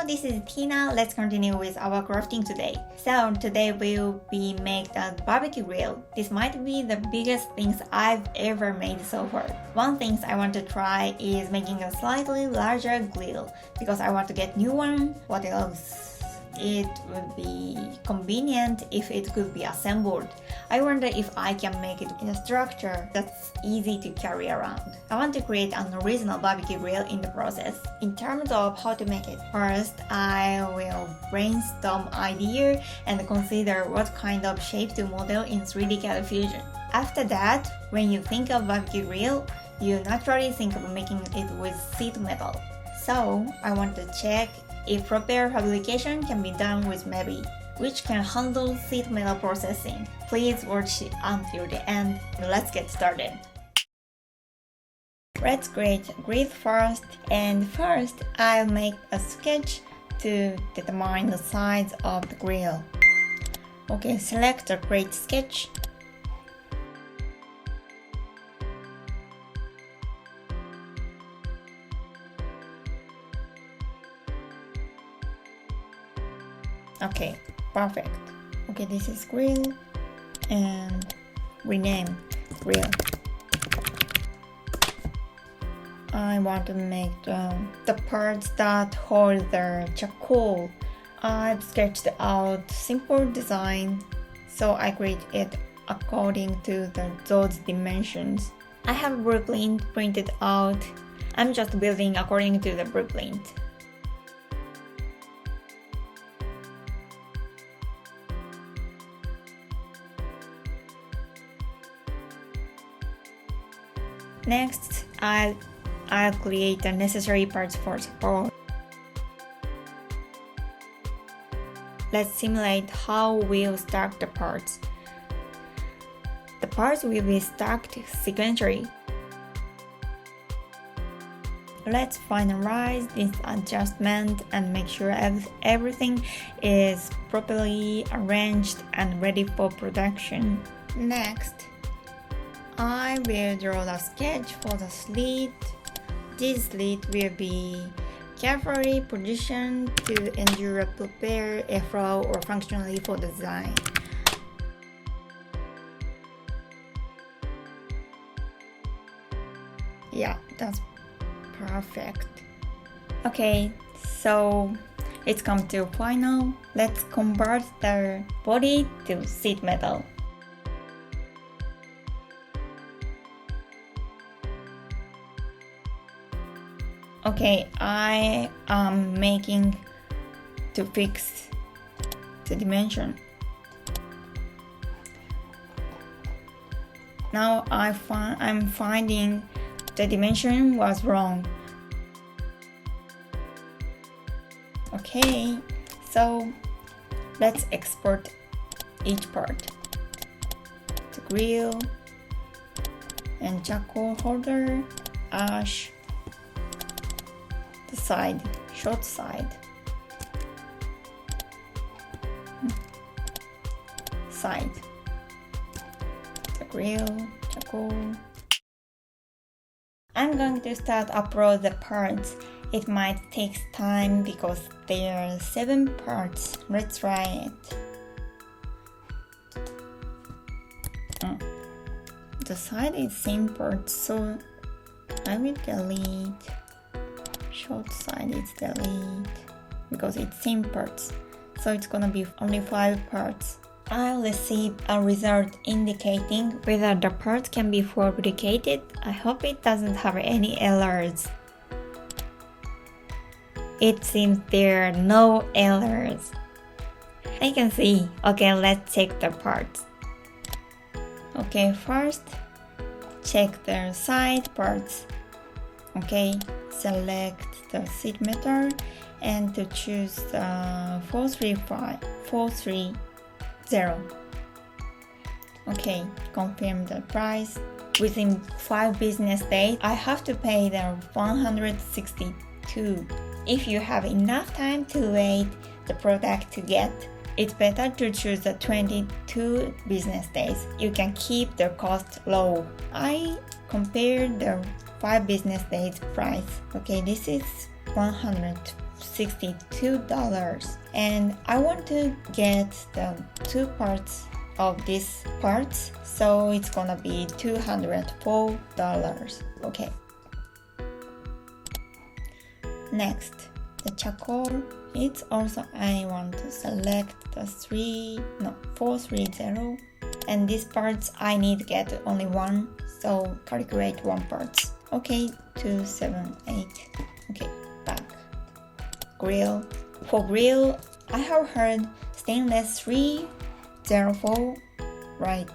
this is Tina. Let's continue with our crafting today. So today we'll be making a barbecue grill. This might be the biggest things I've ever made so far. One thing I want to try is making a slightly larger grill because I want to get new one. What else? It would be convenient if it could be assembled. I wonder if I can make it in a structure that's easy to carry around. I want to create an original barbecue grill in the process. In terms of how to make it, first I will brainstorm idea and consider what kind of shape to model in 3D CAD Fusion. After that, when you think of barbecue grill, you naturally think of making it with sheet metal. So I want to check if proper fabrication can be done with meviy, which can handle sheet metal processing. Please watch it until the end. Let's get started. Let's create a grid first, and first I'll make a sketch to determine the size of the grill. Okay, select the create sketch. Okay, perfect. Okay, this is grill and rename grill. I want to make the parts that hold the charcoal. I've sketched out simple design, so I create it according to those dimensions. I have blueprint printed out. I'm just building according to the blueprint. Next, I'll create the necessary parts for support. Let's simulate how we'll stack the parts. The parts will be stacked sequentially. Let's finalize this adjustment and make sure everything is properly arranged and ready for production. Next, I will draw the sketch for the slit. This slit will be carefully positioned to ensure proper airflow or functionally for design. Yeah, that's perfect. Okay, so it's come to final. Let's convert the body to sheet metal. Okay, I am making to fix the dimension. Now I'm finding the dimension was wrong. Okay, so let's export each part. The grill and charcoal holder, ash, the side, short side, side, the grill, charcoal. I'm going to start upload the parts. It might take time because there are 7 parts. Let's try it. The side is same part, so I will delete. Short side is delete because it's same parts, so it's gonna be only 5 parts. I'll receive a result indicating whether the part can be fabricated. I hope it doesn't have any errors. It seems there are no errors. I can see. Okay, let's check the parts. Okay, first check the side parts. Okay, select the sheet metal and to choose the 430. Okay, confirm the price. Within 5 business days, I have to pay the 162. If you have enough time to wait the product to get, it's better to choose the 22 business days. You can keep the cost low. I compared the 5 business days price. Okay, this is 100 $62, and I want to get the 2 parts of these parts, so it's gonna be $204. Okay. Next, the charcoal. It's also, I want to select the 430, and these parts I need to get only 1, so calculate 1 parts. Okay, 278. Okay, back. Grill. For grill, I have heard stainless 304, right?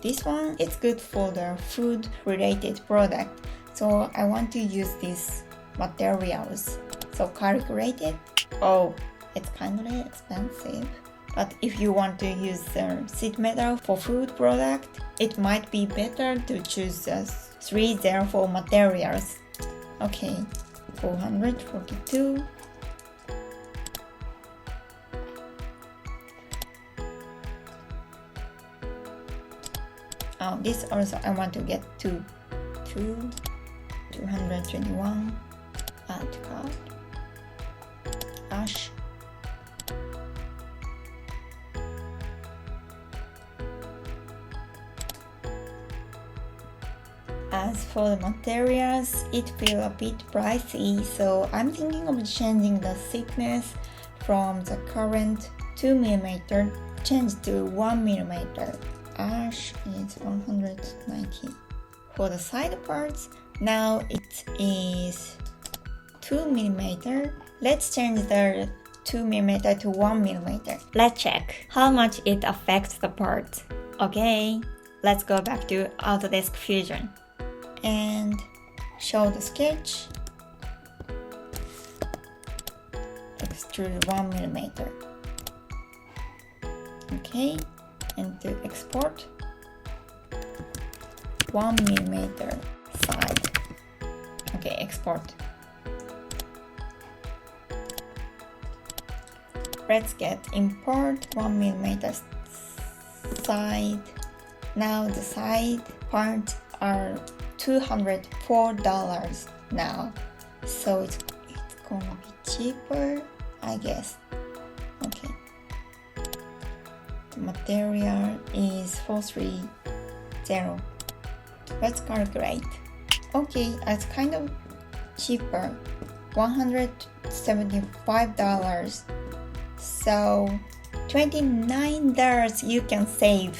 This one is good for the food related product, so I want to use these materials. So calculate it. Oh, it's kind of expensive. But if you want to use the sheet metal for food product, it might be better to choose the 304 materials. Okay, 442. Oh, this also I want to get 221. Add card. Ash. As for the materials, it feels a bit pricey, so I'm thinking of changing the thickness from the current 2mm change to 1mm. Ash is 190. For the side parts, now it is 2mm. Let's change the 2mm to 1mm. Let's check how much it affects the part. Okay, let's go back to Autodesk Fusion and show the sketch. Extrude 1mm. Okay, and to export 1mm side. Okay, export. Let's get import 1mm side. Now the side parts are $204 now, so it's gonna be cheaper, I guess. Okay. The material is 430. Let's calculate. Okay, it's kind of cheaper, $175. So $29 you can save.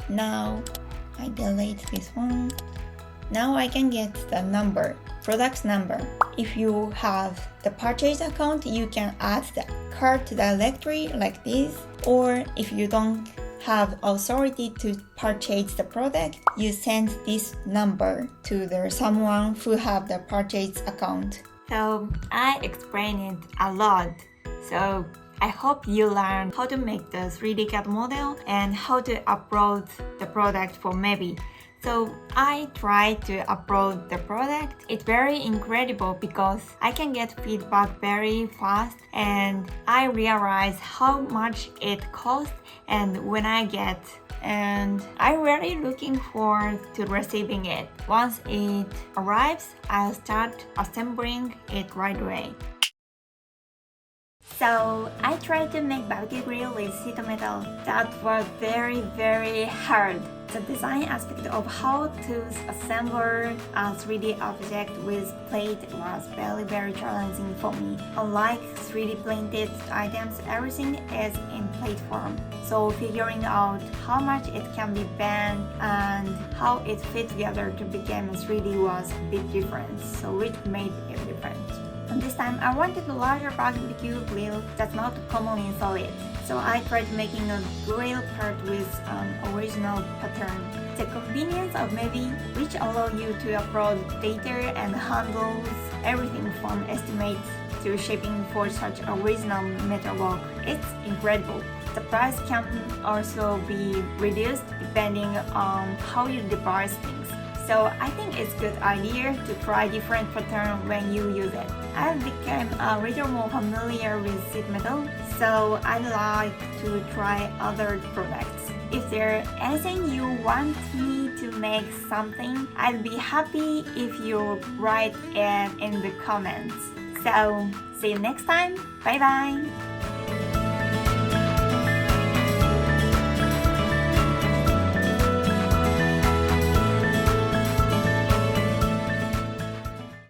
Now I delete this one. Now I can get the number, product number. If you have the purchase account, you can add the cart directory like this, or if you don't have authority to purchase the product, you send this number to someone who have the purchase account. So I explained it a lot. So I hope you learned how to make the 3D CAD model and how to upload the product for meviy. So I tried to upload the product. It's very incredible because I can get feedback very fast, and I realize how much it costs and when I get, and I'm really looking forward to receiving it. Once it arrives, I'll start assembling it right away. So I tried to make BBQ Grill with sheet metal. That was very hard. The design aspect of how to assemble a 3D object with plate was very challenging for me. Unlike 3D printed items, everything is in plate form. So figuring out how much it can be bent and how it fit together to become 3D was a bit different. So which made it different. And this time I wanted a larger BBQ grill that's not commonly in solid. So I tried making a grill part with an original pattern. The convenience of meviy, which allow you to upload data and handles everything from estimates to shipping for such original metalwork, it's incredible. The price can also be reduced depending on how you devise things. So I think it's a good idea to try different patterns when you use it. I've become a little more familiar with sheet metal, so I like to try other products. If there's anything you want me to make something, I'd be happy if you write it in the comments. So, see you next time. Bye bye!